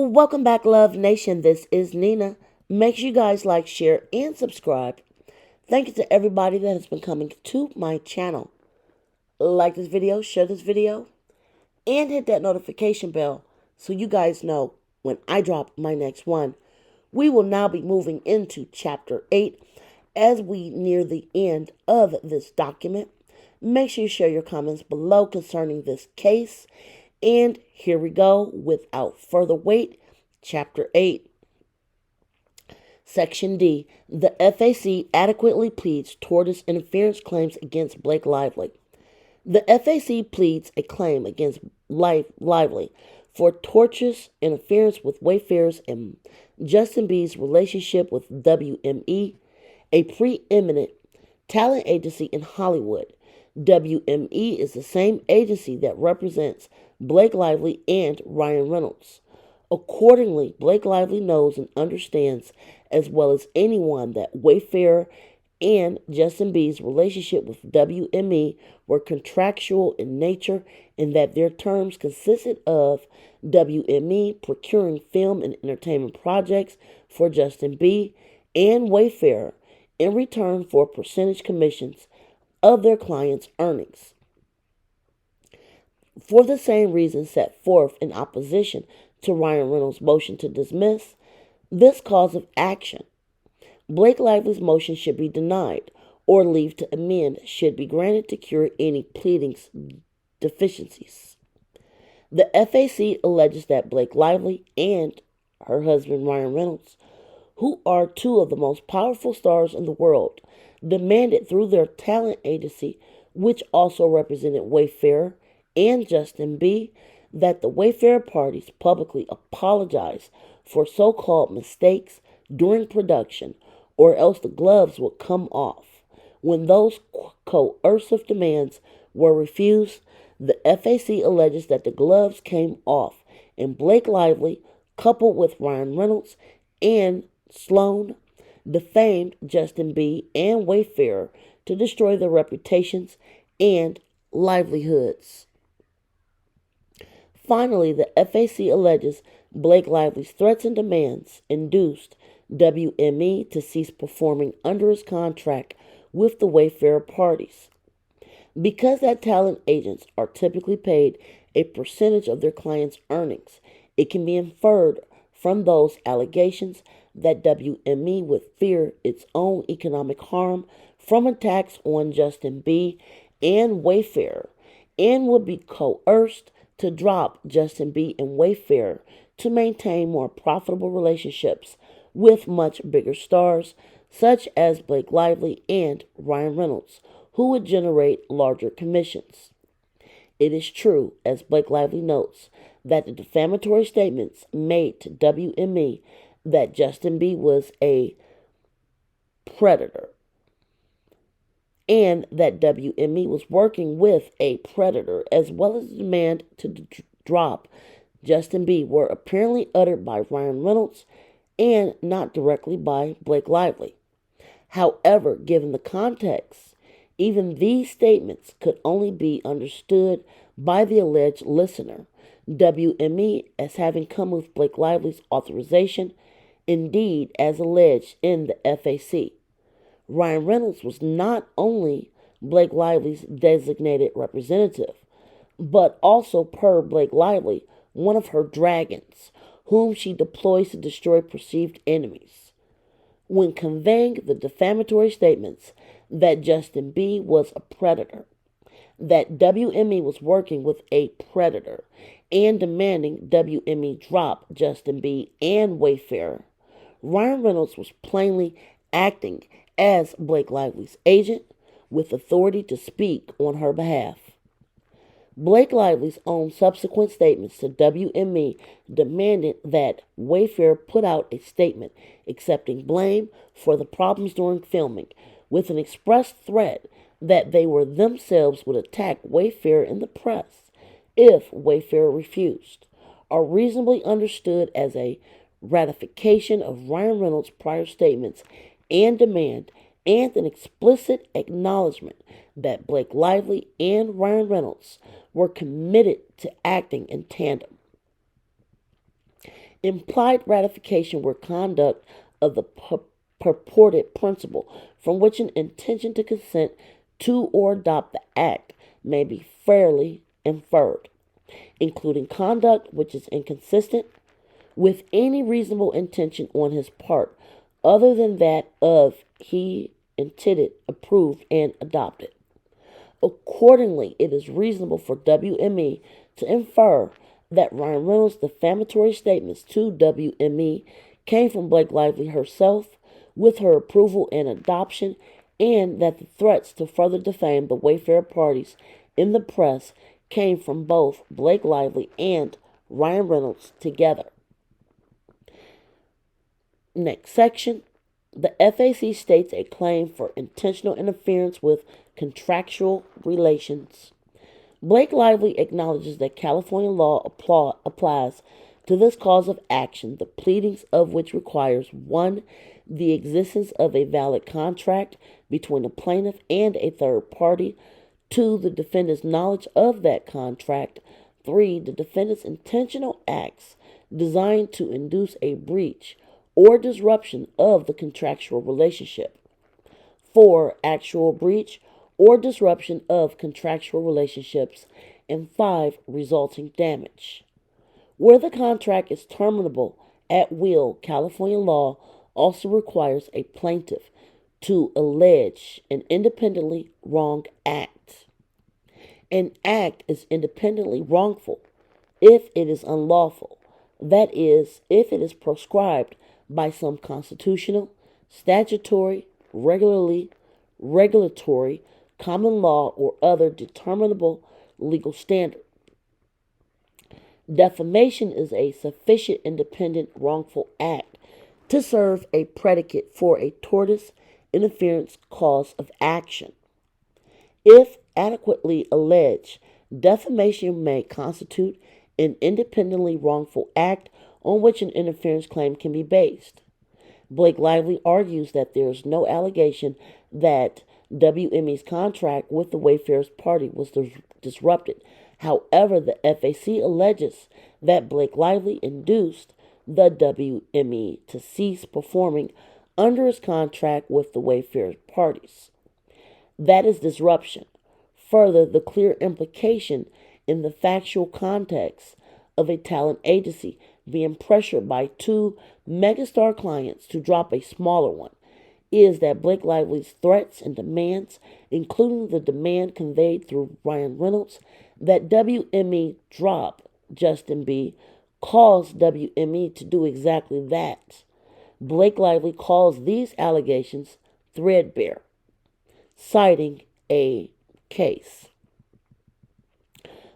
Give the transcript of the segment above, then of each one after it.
Welcome back, Love Nation. This is Nina. Make sure you guys like, share, and subscribe. Thank you to everybody that has been coming to my channel. Like this video, share this video, and hit that notification bell so you guys know when I drop my next one. We will now be moving into Chapter 8 as we near the end of this document. Make sure you share your comments below concerning this case. And here we go. Without further wait, Chapter 8. Section D. The FAC adequately pleads tortious interference claims against Blake Lively. The FAC pleads a claim against Lively for tortious interference with Wayfair's and Justin B's relationship with WME, a preeminent talent agency in Hollywood. WME is the same agency that represents Blake Lively and Ryan Reynolds. Accordingly, Blake Lively knows and understands as well as anyone that Wayfair and Justin B's relationship with WME were contractual in nature and that their terms consisted of WME procuring film and entertainment projects for Justin B and Wayfair in return for percentage commissions of their clients' earnings. For the same reasons set forth in opposition to Ryan Reynolds' motion to dismiss this cause of action, Blake Lively's motion should be denied, or leave to amend should be granted to cure any pleadings deficiencies. The FAC alleges that Blake Lively and her husband Ryan Reynolds, who are two of the most powerful stars in the world, demanded through their talent agency, which also represented Wayfair and Justin B., that the Wayfair parties publicly apologize for so-called mistakes during production, or else the gloves would come off. When those coercive demands were refused, the FAC alleges that the gloves came off, and Blake Lively, coupled with Ryan Reynolds and Sloan, defamed Justin B. and Wayfair to destroy their reputations and livelihoods. Finally, the FAC alleges Blake Lively's threats and demands induced WME to cease performing under his contract with the Wayfair parties. Because that talent agents are typically paid a percentage of their clients' earnings, it can be inferred from those allegations that WME would fear its own economic harm from attacks on Justin B. and Wayfair, and would be coerced to drop Justin B. and Wayfair to maintain more profitable relationships with much bigger stars, such as Blake Lively and Ryan Reynolds, who would generate larger commissions. It is true, as Blake Lively notes, that the defamatory statements made to WME that Justin B. was a predator and that WME was working with a predator, as well as the demand to drop Justin B., were apparently uttered by Ryan Reynolds and not directly by Blake Lively. However, given the context, even these statements could only be understood by the alleged listener, WME, as having come with Blake Lively's authorization, indeed as alleged in the FAC. Ryan Reynolds was not only Blake Lively's designated representative, but also, per Blake Lively, one of her dragons, whom she deploys to destroy perceived enemies. When conveying the defamatory statements that Justin B. was a predator, that WME was working with a predator, and demanding WME drop Justin B. and Wayfair, Ryan Reynolds was plainly acting as Blake Lively's agent with authority to speak on her behalf. Blake Lively's own subsequent statements to WME demanded that Wayfair put out a statement accepting blame for the problems during filming, with an express threat that they were themselves would attack Wayfair in the press if Wayfair refused, are reasonably understood as a ratification of Ryan Reynolds' prior statements and demand, and an explicit acknowledgement that Blake Lively and Ryan Reynolds were committed to acting in tandem. Implied ratification where conduct of the purported principle from which an intention to consent to or adopt the act may be fairly inferred, including conduct which is inconsistent with any reasonable intention on his part other than that of he intended, approved, and adopted. Accordingly, it is reasonable for WME to infer that Ryan Reynolds' defamatory statements to WME came from Blake Lively herself with her approval and adoption, and that the threats to further defame the Wayfair parties in the press came from both Blake Lively and Ryan Reynolds together. Next section. The FAC states a claim for intentional interference with contractual relations. Blake Lively acknowledges that California law applies to this cause of action, the pleadings of which requires 1. The existence of a valid contract between a plaintiff and a third party, 2. The defendant's knowledge of that contract, 3. The defendant's intentional acts designed to induce a breach or disruption of the contractual relationship, 4. Actual breach or disruption of contractual relationships, and 5. Resulting damage. Where the contract is terminable at will, California law also requires a plaintiff to allege an independently wrong act. An act is independently wrongful if it is unlawful, that is, if it is proscribed by some constitutional, statutory, regulatory, common law, or other determinable legal standard. Defamation is a sufficient independent wrongful act to serve a predicate for a tortious interference cause of action. If adequately alleged, defamation may constitute an independently wrongful act on which an interference claim can be based. Blake Lively argues that there is no allegation that WME's contract with the Wayfair's party was disrupted. However, the FAC alleges that Blake Lively induced the WME to cease performing under his contract with the Wayfair parties. That is disruption. Further, the clear implication in the factual context of a talent agency being pressured by 2 megastar clients to drop a smaller one is that Blake Lively's threats and demands, including the demand conveyed through Ryan Reynolds that WME drop Justin B, caused WME to do exactly that. Blake Lively calls these allegations threadbare, citing a case.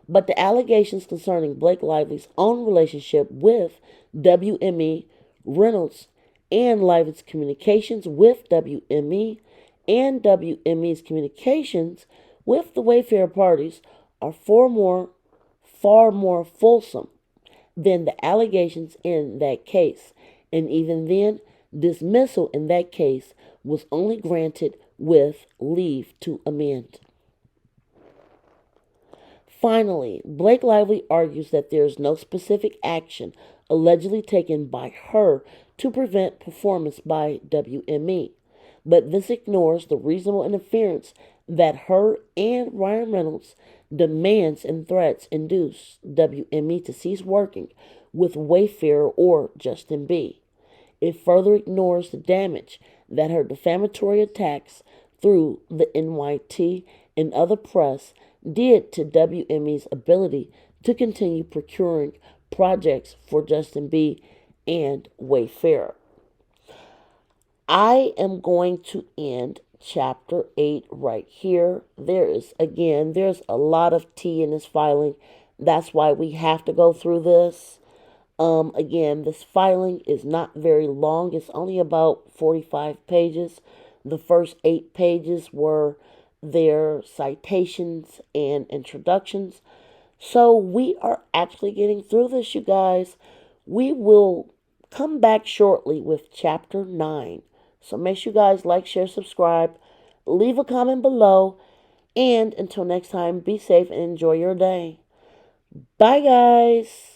But the allegations concerning Blake Lively's own relationship with WME, Reynolds, and Lively's communications with WME and WME's communications with the Wayfair parties are far more fulsome than the allegations in that case. And even then, dismissal in that case was only granted with leave to amend. Finally, Blake Lively argues that there is no specific action allegedly taken by her to prevent performance by WME, but this ignores the reasonable interference that her and Ryan Reynolds' demands and threats induce WME to cease working with Wayfair or Justin B. It further ignores the damage that her defamatory attacks through the NYT and other press did to WME's ability to continue procuring projects for Justin B and Wayfair. I am going to end chapter 8 right here. There's a lot of tea in this filing. That's why we have to go through this. Again, this filing is not very long. It's only about 45 pages. The first 8 pages were their citations and introductions. So we are actually getting through this, you guys. We will come back shortly with chapter 9. So make sure you guys like, share, subscribe, leave a comment below, and until next time, be safe and enjoy your day. Bye, guys.